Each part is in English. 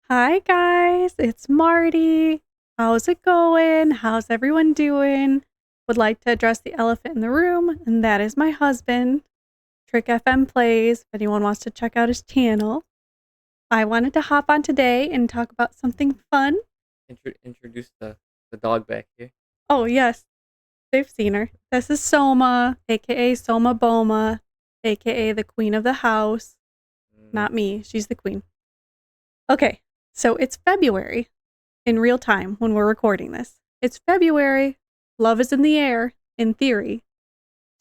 Hi guys, it's Marty. How's it going? How's everyone doing? Would like to address the elephant in the room, and that is my husband. Trick FM plays. If anyone wants to check out his channel, I wanted to hop on today and talk about something fun. Introduce the dog back here. Oh yes, they've seen her. This is Soma, aka Soma Boma, aka the queen of the house. Hmm. Not me, she's the queen. Okay, so it's February in real time when we're recording this. It's February. Love is in the air, in theory.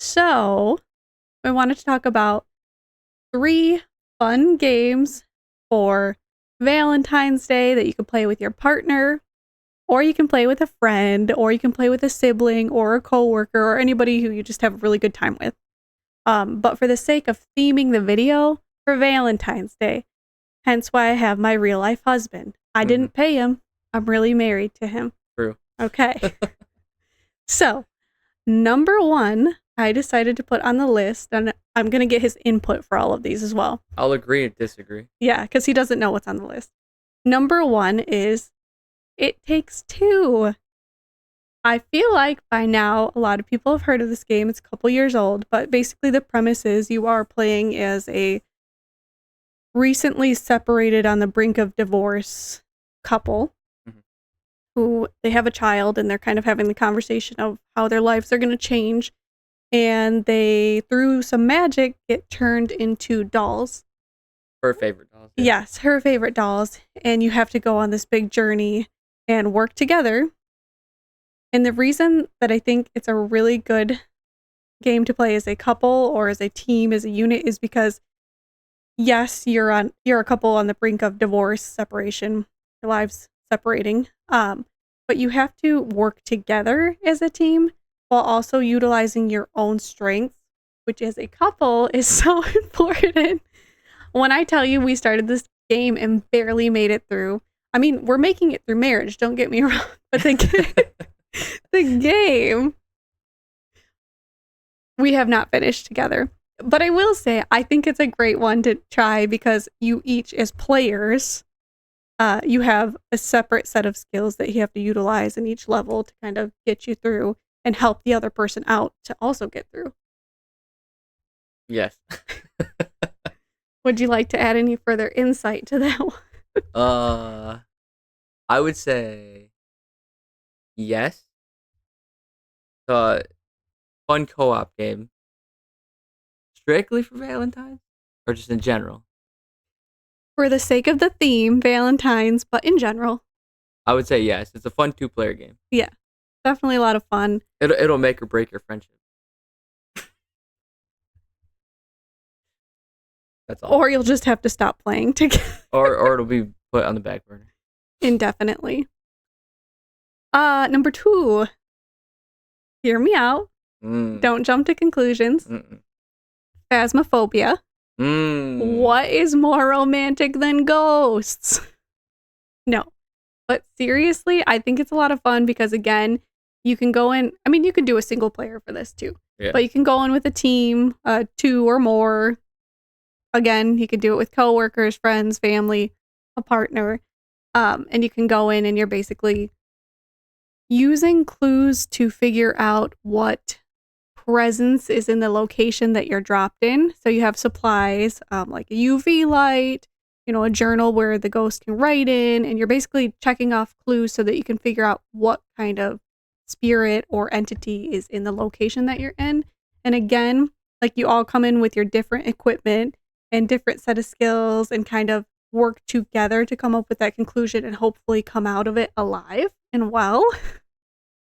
So, I wanted to talk about 3 fun games for Valentine's Day that you can play with your partner, or you can play with a friend, or you can play with a sibling, or a coworker, or anybody who you just have a really good time with. But for the sake of theming the video for Valentine's Day, hence why I have my real life husband. I Hmm. didn't pay him. I'm really married to him. True. Okay. So, number 1, I decided to put on the list, and I'm going to get his input for all of these as well. I'll agree and disagree. Yeah, because he doesn't know what's on the list. Number 1 is It Takes Two. I feel like by now a lot of people have heard of this game. It's a couple years old, but basically the premise is you are playing as a recently separated on the brink of divorce couple Mhm. who they have a child and they're kind of having the conversation of how their lives are going to change, and they through some magic get turned into dolls. Her favorite dolls. Yeah. Yes, her favorite dolls, and you have to go on this big journey and work together. And the reason that I think it's a really good game to play as a couple or as a team, as a unit, is because yes, you're a couple on the brink of divorce, separation, your lives separating. But you have to work together as a team while also utilizing your own strengths, which as a couple is so important. When I tell you we started this game and barely made it through, I mean, we're making it through marriage, don't get me wrong, but the game we have not finished together. But I will say, I think it's a great one to try because you each, as players, you have a separate set of skills that you have to utilize in each level to kind of get you through and help the other person out to also get through. Yes. Would you like to add any further insight to that one? uh, I would say yes. Fun co-op game, strictly for Valentine's, or just in general. For the sake of the theme, Valentine's, but in general, I would say yes. It's a fun two-player game. yeah, definitely a lot of fun. It'll make or break your friendship. That's all. Or you'll just have to stop playing together Or it'll be put on the back burner. indefinitely. Number 2, hear me out. Mm. Don't jump to conclusions. Mm-mm. Phasmophobia. Mm. What is more romantic than ghosts? No. But seriously, I think it's a lot of fun because, again, you can go in. I mean, you can do a single player for this too, Yeah. but you can go in with a team, 2 or more. Again, you can do it with coworkers, friends, family, a partner. And you can go in and you're basically using clues to figure out what presence is in the location that you're dropped in. So you have supplies, like a UV light, a journal where the ghost can write in, and you're basically checking off clues so that you can figure out what kind of spirit or entity is in the location that you're in. And again, like you all come in with your different equipment and different set of skills and kind of work together to come up with that conclusion and hopefully come out of it alive and well.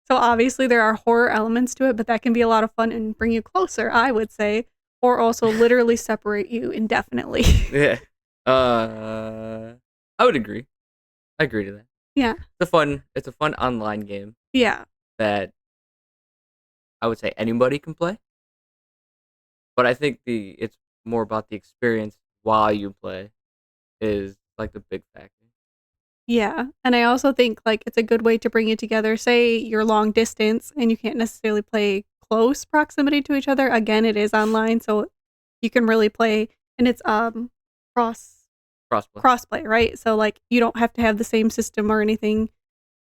So obviously there are horror elements to it, but that can be a lot of fun and bring you closer, I would say, or also literally separate you indefinitely. Yeah. I would agree. I agree to that. Yeah. It's a fun online game Yeah. that I would say anybody can play. But I think it's more about the experience while you play is like the big factor. Yeah, and I also think, like, it's a good way to bring you together. Say you're long distance and you can't necessarily play close proximity to each other. Again, it is online, so you can really play, and it's, cross Crossplay. crossplay, right? So, like, you don't have to have the same system or anything,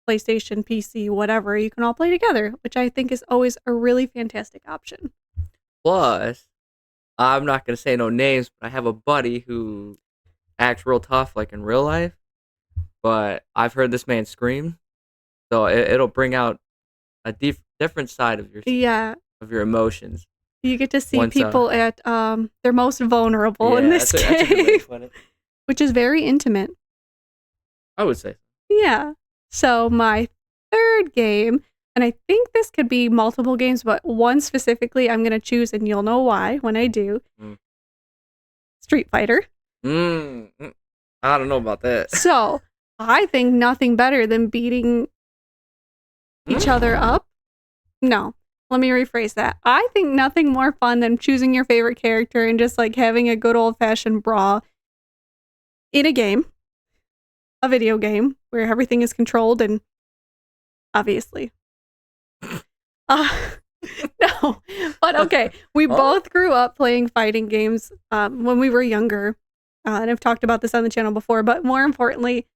PlayStation, PC, whatever. You can all play together, which I think is always a really fantastic option. Plus, I'm not gonna say no names, but I have a buddy who acts real tough, like in real life. But I've heard this man scream, so it'll bring out a different side Yeah, of your emotions. you get to see Once people at, their most vulnerable in yeah, this that's a good way game, to put it. which is very intimate. I would say. Yeah. So my third game, and I think this could be multiple games, but one specifically I'm gonna choose, and you'll know why when I do. Mm. Street Fighter. I don't know about that. So I think nothing better than beating each other up. No, let me rephrase that. I think nothing more fun than choosing your favorite character and just like having a good old fashioned brawl in a game, a video game where everything is controlled and obviously. Uh, no, but okay. We both grew up playing fighting games when we were younger, and I've talked about this on the channel before. But more importantly,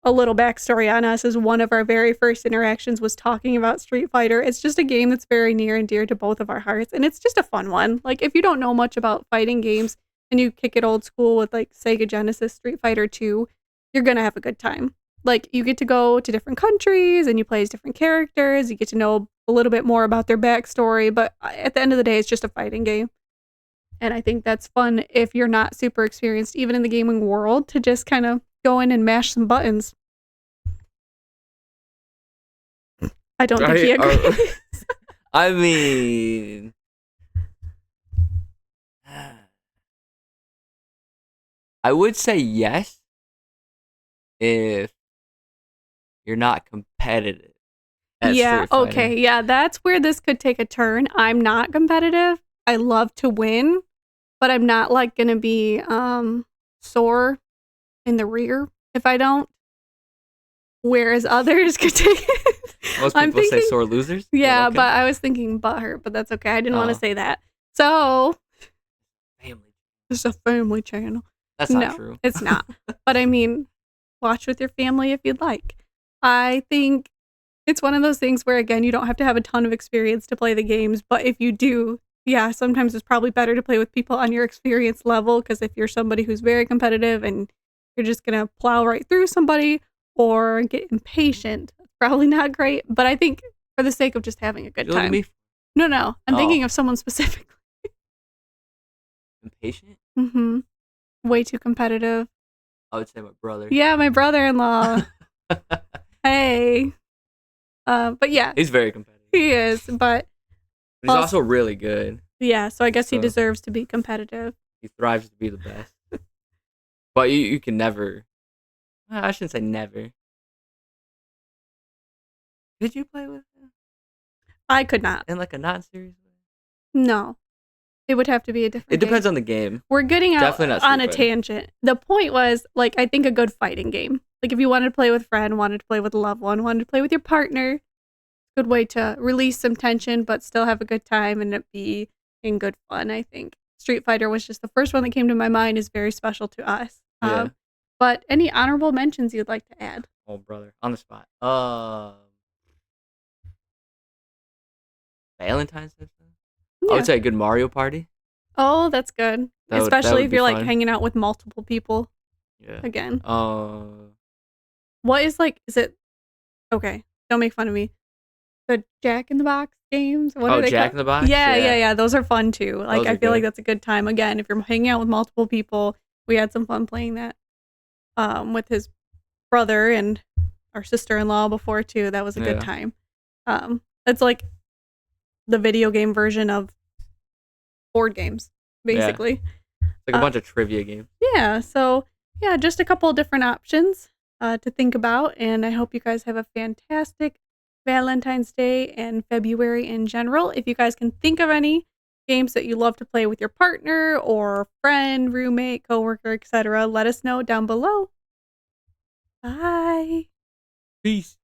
a little backstory on us is one of our very first interactions was talking about Street Fighter. It's just a game that's very near and dear to both of our hearts, and it's just a fun one. Like if you don't know much about fighting games and you kick it old school with like Sega Genesis Street Fighter 2, you're gonna have a good time. Like you get to go to different countries and you play as different characters. You get to know a little bit more about their backstory, but at the end of the day, it's just a fighting game. And I think that's fun if you're not super experienced, even in the gaming world, to just kind of go in and mash some buttons. I don't think he agrees. I mean, I would say yes if you're not competitive at Yeah, Street Fighter. okay. Yeah, that's where this could take a turn. I'm not competitive. I love to win, but I'm not like going to be sore in the rear if I don't. Whereas others could take it. Most people say sore losers. Yeah, okay. but I was thinking butthurt, but that's okay. I didn't want to say that. So, family. it's a family channel. That's not true. It's not. But I mean, watch with your family if you'd like. I think it's one of those things where, again, you don't have to have a ton of experience to play the games, but if you do, yeah, sometimes it's probably better to play with people on your experience level, because if you're somebody who's very competitive and you're just going to plow right through somebody or get impatient, that's probably not great. But I think for the sake of just having a good time. Me? No. I'm thinking of someone specifically. Impatient? Mm-hmm. Way too competitive. I would say my brother. Yeah, my brother-in-law. Hey. But yeah. He's very competitive. He is, but he's also really good. Yeah, so I guess he deserves to be competitive. He thrives to be the best. But you can never... I shouldn't say never. Could you play with him? I could not. In like a non-serious way? No. It would have to be a different It depends game. on the game. We're getting out on a Fighter. tangent. The point was, like, I think a good fighting game. Like, if you wanted to play with a friend, wanted to play with a loved one, wanted to play with your partner, good way to release some tension, but still have a good time and it be in good fun, I think. Street Fighter was just the first one that came to my mind, is very special to us. Yeah. But any honorable mentions you'd like to add? Oh, brother. On the spot. Valentine's Day? Yeah. I would say a good Mario Party. Oh, that's good. Especially if you're like hanging out with multiple people. Yeah. Again. What is it? Okay, don't make fun of me. The Jack in the Box games? What are they Jack called? in the Box? Yeah. Those are fun too. Like, I feel like that's a good time. Again, if you're hanging out with multiple people, we had some fun playing that. With his brother and our sister-in-law before too. That was a good time. It's like the video game version of board games, basically. It's like a bunch of trivia games. Yeah, so yeah, just a couple of different options to think about, and I hope you guys have a fantastic Valentine's Day and February in general. If you guys can think of any games that you love to play with your partner or friend, roommate, coworker, etc., let us know down below. Bye. Peace.